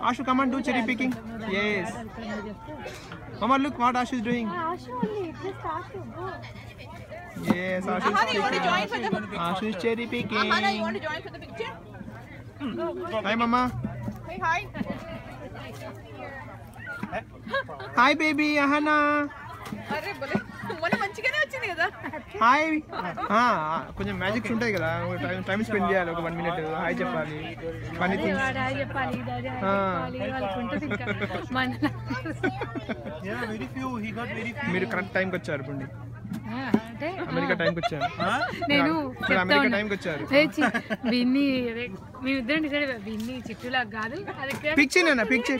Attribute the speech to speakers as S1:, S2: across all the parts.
S1: Ashu, come on, do cherry picking. Yes. Mama, look what Ashu is doing.
S2: Ashu only, just Ashu, go.
S1: Yes, Ashu is
S3: Ahana, you want to join for
S1: picking.
S3: the
S1: Ashu is cherry picking.
S3: Ahana, you want to join for the picture?
S1: Hi, Mama.
S3: Say hi.
S1: Hi, baby. Ahana.
S3: అరే బలే మొన్న మంచిగానే వచ్చింది కదా.
S1: Hi కొంచెం magics ఉంటాయి కదా time spend చేయాలి ఒక 1 minute హాయ్ చెప్పాలి పని మీరు కరెక్ట్ టైంకి వచ్చారు పండి అమెరికా టైంకి వచ్చారు
S2: నేను
S1: అమెరికా టైంకి వచ్చారు
S2: విన్ని మేమిద్దరం డిసైడ్ విన్ని చిట్టులా కాదు
S1: పిక్ చేయనా పిక్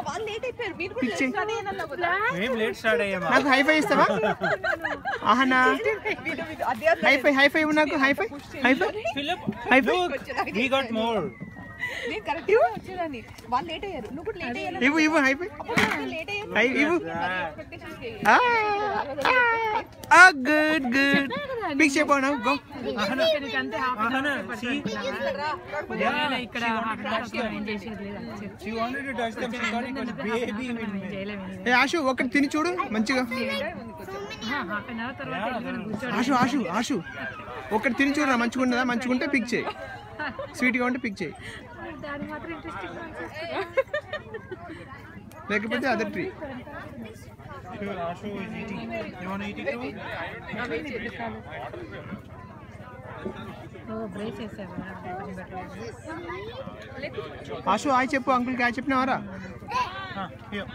S3: వాళ్ళు లేట్ అయిపోయారు మీరు కూడా
S1: పిచ్చి.
S3: స్టడీ అన్నావు కదా.
S4: మేము లేట్ స్టార్ట్ అయ్యామా
S1: నాకు హైఫై ఇస్తావా ఆహనా హైఫై ఇవ్వు నాకు high five
S4: Philip
S1: high five
S4: we got more
S3: నేను కరెక్ట్ గా వచ్చేదాన్ని. వాళ్ళు లేట్ అయ్యారు. నువ్వు కూడా లేట్ అయ్యారు.
S1: ఇవ్వు హైఫై
S3: లేట్ అయ్యారు.
S1: ఇవ్వు గుడ్ పిక్ చెప్పాను గో
S2: ఇక్కడ
S4: she wanted to touch them she thought it was baby
S1: ఏ ఆశు ఒకటి తిని చూడు మంచిగా ఆశు ఒకటి తిని చూడరా మంచిగా ఉన్నదా మంచిగా ఉంటే పిక్ చేయి స్వీట్గా ఉంటే పిక్ చేయి లేకపోతే other tree
S4: Ashu is eating. You want to eat it too?
S1: Ashu hi చెప్పు అంకుల్కి హాయ్ చెప్పినావారా
S4: Here.